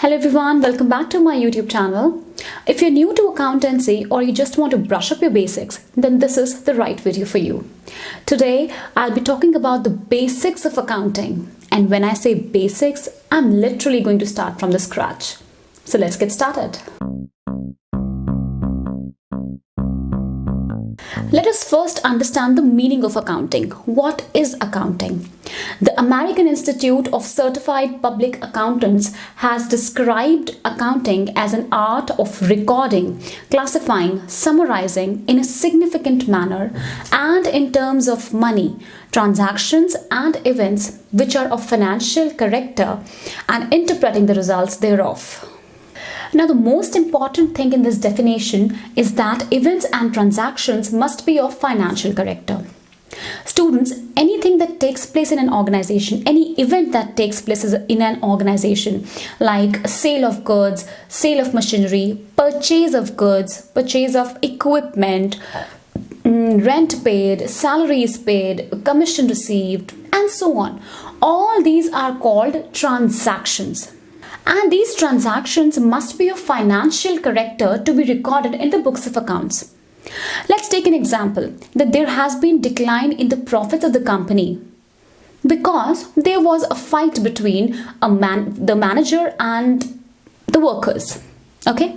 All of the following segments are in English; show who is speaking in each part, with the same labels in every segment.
Speaker 1: Hello everyone, welcome back to my YouTube channel. If you're new to accountancy or you just want to brush up your basics, then this is the right video for you. Today, I'll be talking about the basics of accounting. And when I say basics, I'm literally going to start from the scratch. So let's get started. Let us first understand the meaning of accounting. What is accounting? The American Institute of Certified Public Accountants has described accounting as an art of recording, classifying, summarizing in a significant manner and in terms of money, transactions and events which are of financial character and interpreting the results thereof. Now, the most important thing in this definition is that events and transactions must be of financial character. Students, anything that takes place in an organization, any event that takes place in an organization, like sale of goods, sale of machinery, purchase of goods, purchase of equipment, rent paid, salaries paid, commission received, and so on. All these are called transactions. And these transactions must be of financial character to be recorded in the books of accounts. Let's take an example that there has been decline in the profits of the company because there was a fight between the manager and the workers. Okay.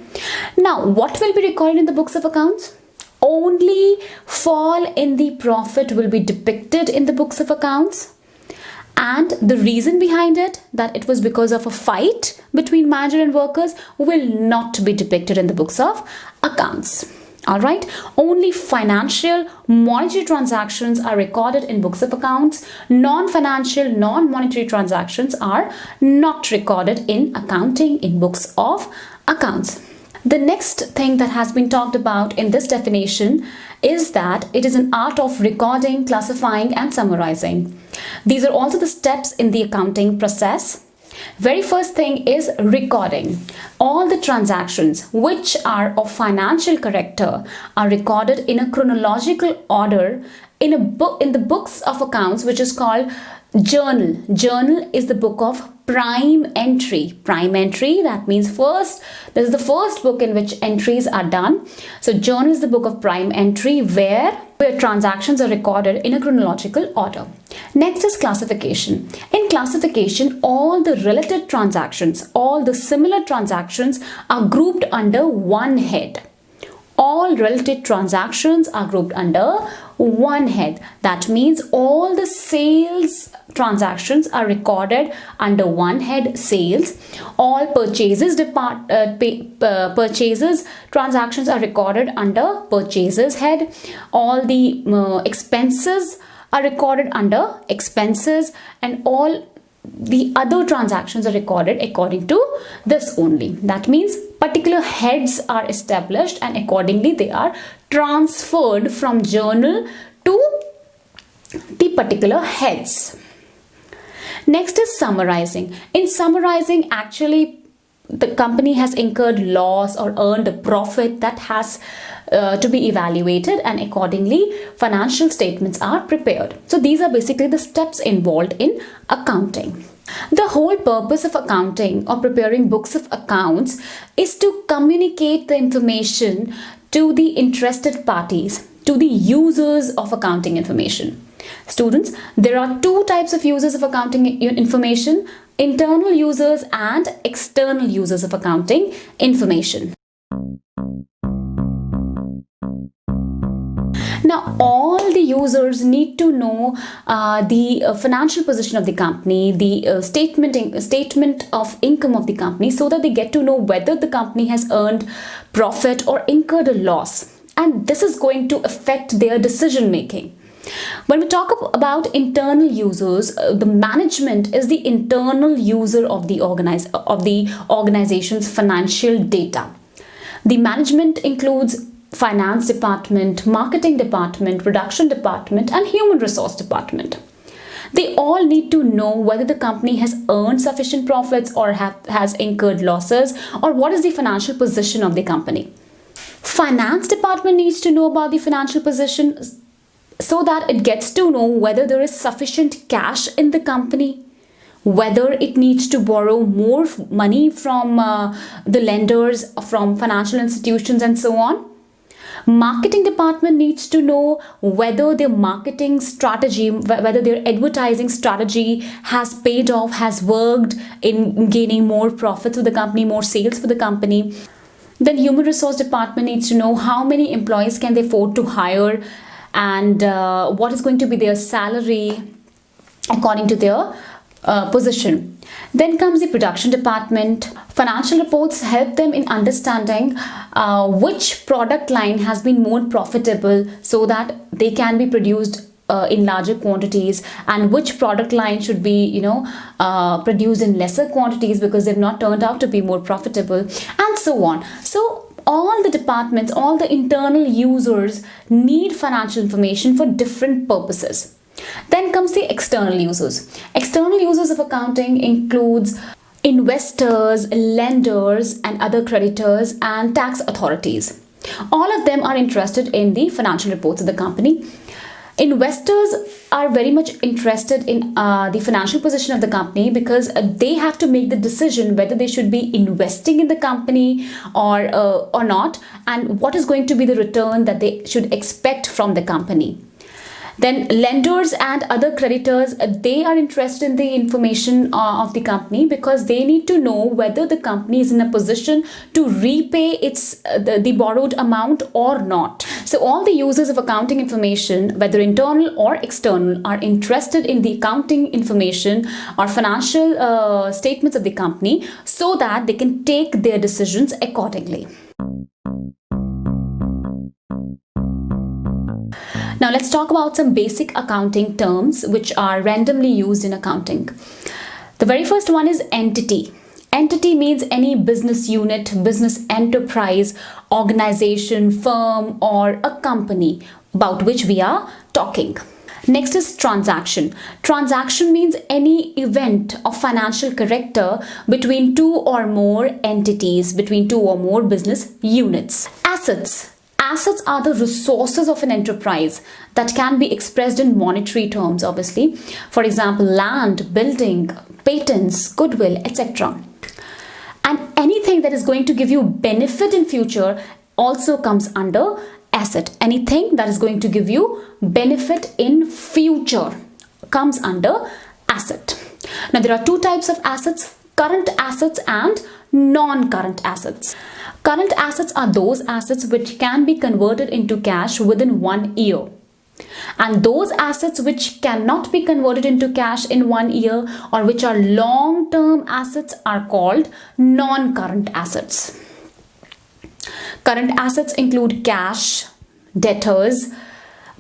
Speaker 1: Now, what will be recorded in the books of accounts? Only fall in the profit will be depicted in the books of accounts. And the reason behind it, that it was because of a fight between manager and workers, will not be depicted in the books of accounts. Alright, only financial, monetary transactions are recorded in books of accounts. Non-financial, non-monetary transactions are not recorded in accounting in books of accounts. The next thing that has been talked about in this definition is that it is an art of recording, classifying and summarizing. These are also the steps in the accounting process. Very first thing is recording. All the transactions which are of financial character are recorded in a chronological order in the books of accounts, which is called journal. Journal is the book of prime entry. Prime entry, that means this is the first book in which entries are done. So journal is the book of prime entry where transactions are recorded in a chronological order. Next is classification. In classification, all the related transactions, all the similar transactions are grouped under one head. All related transactions are grouped under one head. That means all the sales transactions are recorded under one head, sales. All purchases transactions are recorded under purchases head. All the expenses are recorded under expenses, and all the other transactions are recorded according to this only. That means particular heads are established and accordingly they are transferred from journal to the particular heads. Next is summarizing. In summarizing, actually the company has incurred loss or earned a profit that has to be evaluated, and accordingly financial statements are prepared. So these are basically the steps involved in accounting. The whole purpose of accounting or preparing books of accounts is to communicate the information to the interested parties, to the users of accounting information. Students, there are two types of users of accounting information: internal users and external users of accounting information. Now, all the users need to know the financial position of the company, the statement of income of the company, so that they get to know whether the company has earned profit or incurred a loss. And this is going to affect their decision making. When we talk about internal users, the management is the internal user of the organization's financial data. The management includes finance department, marketing department, production department, and human resource department. They all need to know whether the company has earned sufficient profits or has incurred losses, or what is the financial position of the company. Finance department needs to know about the financial position so that it gets to know whether there is sufficient cash in the company, whether it needs to borrow more money from the lenders, from financial institutions, and so on. Marketing department needs to know whether their marketing strategy, whether their advertising strategy has paid off, has worked in gaining more profits for the company, more sales for the company. Then human resource department needs to know how many employees can they afford to hire, and what is going to be their salary according to their position. Then comes the production department. Financial reports help them in understanding which product line has been more profitable so that they can be produced in larger quantities, and which product line should be produced in lesser quantities because they've not turned out to be more profitable, and so on. So all the departments, all the internal users need financial information for different purposes. Then comes the external users. External users of accounting includes investors, lenders, and other creditors, and tax authorities. All of them are interested in the financial reports of the company. Investors are very much interested in the financial position of the company because they have to make the decision whether they should be investing in the company or not, and what is going to be the return that they should expect from the company. Then lenders and other creditors, they are interested in the information of the company because they need to know whether the company is in a position to repay the borrowed amount or not. So all the users of accounting information, whether internal or external, are interested in the accounting information or financial statements of the company so that they can take their decisions accordingly. Now let's talk about some basic accounting terms which are randomly used in accounting. The very first one is entity. Entity means any business unit, business enterprise, organization, firm, or a company about which we are talking. Next is transaction. Transaction means any event of financial character between two or more entities, between two or more business units. Assets. Assets are the resources of an enterprise that can be expressed in monetary terms, obviously. For example, land, building, patents, goodwill, etc. And anything that is going to give you benefit in future also comes under asset. Anything that is going to give you benefit in future comes under asset. Now there are two types of assets: current assets and non-current assets. Current assets are those assets which can be converted into cash within 1 year. And those assets which cannot be converted into cash in 1 year or which are long-term assets are called non-current assets. Current assets include cash, debtors,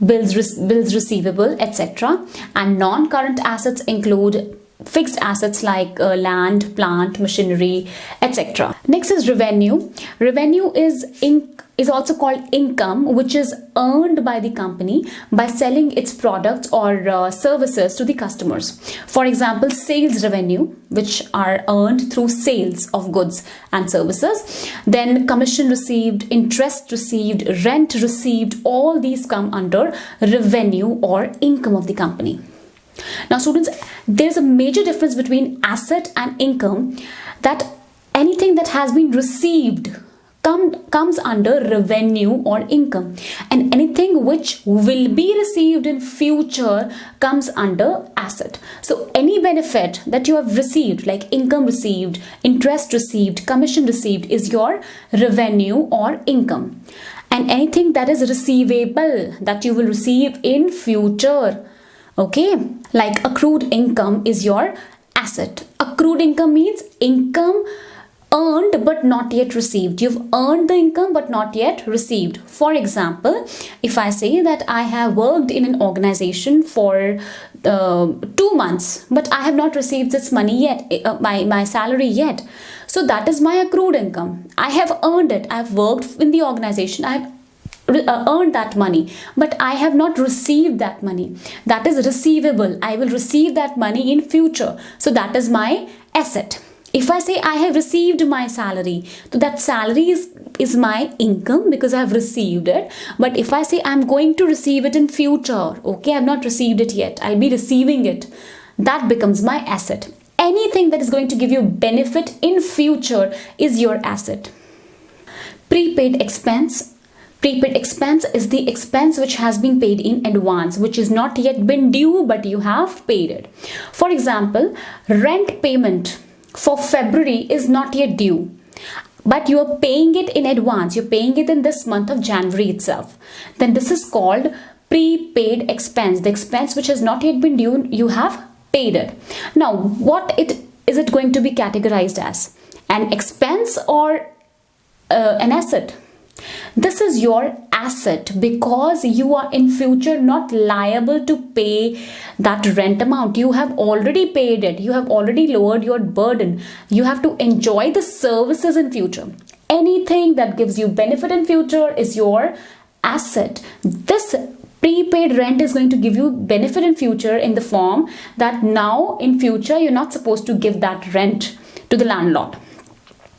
Speaker 1: bills receivable, etc. And non-current assets include fixed assets like land, plant, machinery, etc. Next is revenue. Revenue is also called income, which is earned by the company by selling its products or services to the customers. For example, sales revenue, which are earned through sales of goods and services. Then commission received, interest received, rent received, all these come under revenue or income of the company. Now students, there's a major difference between asset and income, that anything that has been received comes under revenue or income, and anything which will be received in future comes under asset. So any benefit that you have received, like income received, interest received, commission received, is your revenue or income. And anything that is receivable, that you will receive in future, okay, like accrued income, is your asset. Accrued income means income earned but not yet received. You've earned the income but not yet received. For example, if I say that I have worked in an organization for 2 months but I have not received this money yet, my salary yet, so that is my accrued income. I have earned it. I have worked in the organization. I have earned that money, but I have not received that money. That is receivable. I will receive that money in future. So that is my asset. If I say I have received my salary, so that salary is my income because I have received it. But if I say I'm going to receive it in future, okay, I have not received it yet, I'll be receiving it, that becomes my asset. Anything that is going to give you benefit in future is your asset. Prepaid expense. Prepaid expense is the expense which has been paid in advance, which is not yet been due, but you have paid it. For example, rent payment for February is not yet due, but you are paying it in advance. You're paying it in this month of January itself. Then this is called prepaid expense. The expense which has not yet been due, you have paid it. Now, what is it going to be categorized as? An expense or an asset? This is your asset because you are in future not liable to pay that rent amount. You have already paid it. You have already lowered your burden. You have to enjoy the services in future. Anything that gives you benefit in future is your asset. This prepaid rent is going to give you benefit in future in the form that now in future you're not supposed to give that rent to the landlord.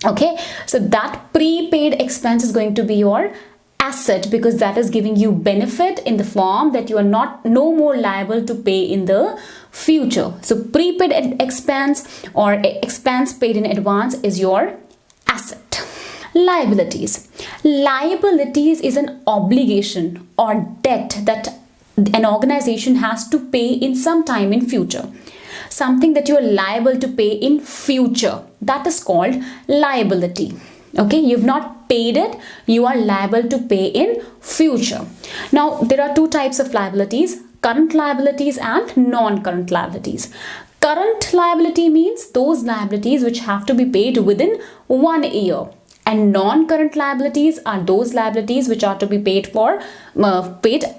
Speaker 1: Okay, so that prepaid expense is going to be your asset because that is giving you benefit in the form that you are no more liable to pay in the future. So prepaid expense or expense paid in advance is your asset. Liabilities. Liabilities is an obligation or debt that an organization has to pay in some time in future. Something that you are liable to pay in future, that is called liability. Okay, you've not paid it, you are liable to pay in future. Now there are two types of liabilities: current liabilities and non-current liabilities. Current liability means those liabilities which have to be paid within 1 year, and non-current liabilities are those liabilities which are to be paid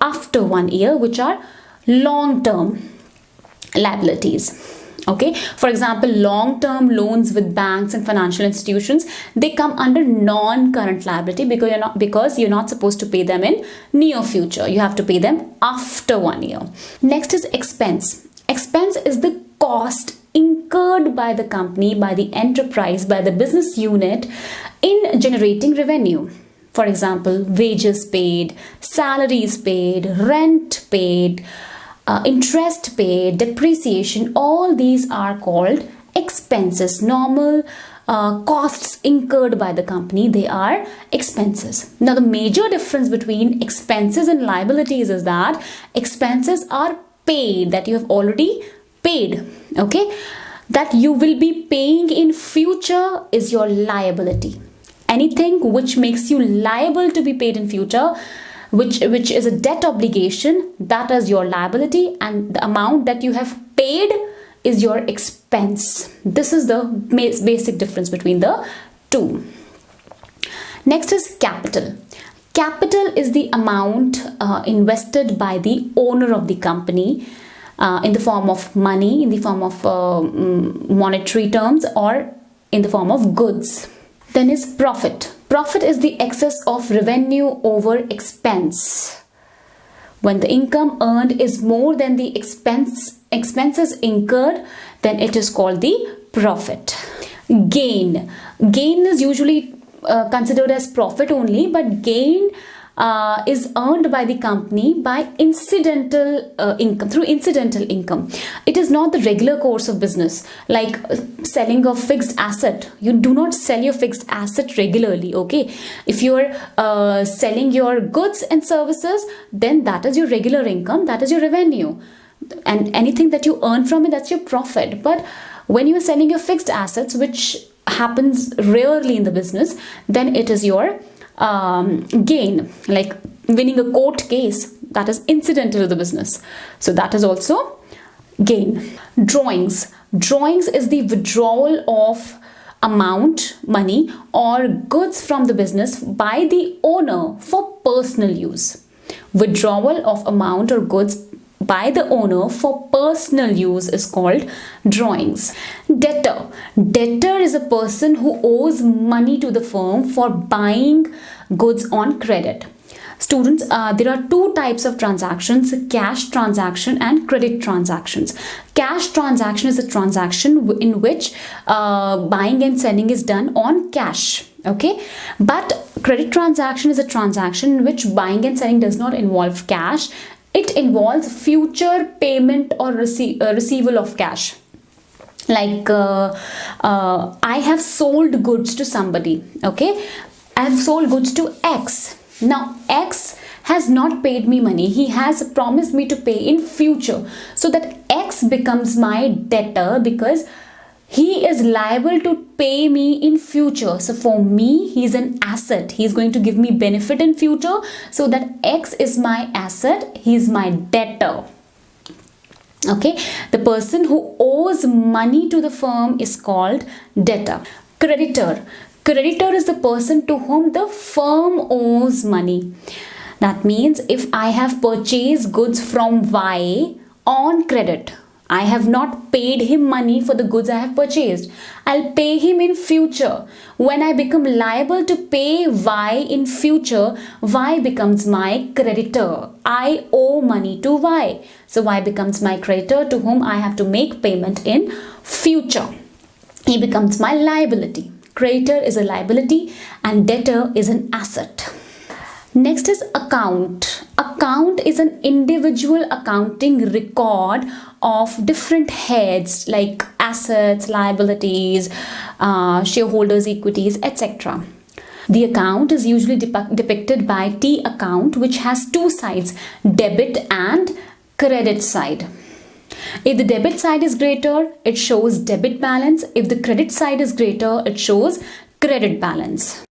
Speaker 1: after 1 year, which are long-term liabilities. Okay, for example, long-term loans with banks and financial institutions, they come under non-current liability because you're not supposed to pay them in near future. You have to pay them after 1 year. Next is expense. Expense is the cost incurred by the company, by the enterprise, by the business unit in generating revenue. For example, wages paid, salaries paid, rent paid, interest paid, depreciation, all these are called expenses. Normal costs incurred by the company, they are expenses. Now the major difference between expenses and liabilities is that expenses are paid, that you have already paid. Okay, that you will be paying in future is your liability. Anything which makes you liable to be paid in future, which is a debt obligation, that is your liability, and the amount that you have paid is your expense. This is the basic difference between the two. Next is capital. Capital is the amount invested by the owner of the company in the form of money, in the form of monetary terms, or in the form of goods. Then is profit. Profit is the excess of revenue over expense. When the income earned is more than the expenses incurred, then it is called the profit. Gain. Gain is usually considered as profit only, but gain is earned by the company by incidental income, through incidental income. It is not the regular course of business like selling a fixed asset. You do not sell your fixed asset regularly. Okay, if you are selling your goods and services, then that is your regular income, that is your revenue, and anything that you earn from it, that's your profit. But when you are selling your fixed assets, which happens rarely in the business, then it is your gain, like winning a court case, that is incidental to the business, so that is also gain. Drawings. Drawings is the withdrawal of amount, money or goods from the business by the owner for personal use. Withdrawal of amount or goods by the owner for personal use is called drawings. Debtor. Debtor is a person who owes money to the firm for buying goods on credit. Students, there are two types of transactions: cash transaction and credit transactions. Cash transaction is a transaction in which buying and selling is done on cash. Okay, but credit transaction is a transaction in which buying and selling does not involve cash. It involves future payment or receival of cash. Like I have sold goods to somebody. Okay, I have sold goods to X. Now X has not paid me money. He has promised me to pay in future, so that X becomes my debtor because he is liable to pay me in future. So for me, he is an asset. He is going to give me benefit in future, so that X is my asset, he is my debtor. Okay, the person who owes money to the firm is called debtor. Creditor. Creditor is the person to whom the firm owes money. That means if I have purchased goods from Y on credit, I have not paid him money for the goods I have purchased. I'll pay him in future. When I become liable to pay Y in future, Y becomes my creditor. I owe money to Y. So Y becomes my creditor to whom I have to make payment in future. He becomes my liability. Creditor is a liability and debtor is an asset. Next is account. Account is an individual accounting record of different heads like assets, liabilities, shareholders' equities, etc. The account is usually depicted by T account, which has two sides, debit and credit side. If the debit side is greater, it shows debit balance. If the credit side is greater, it shows credit balance.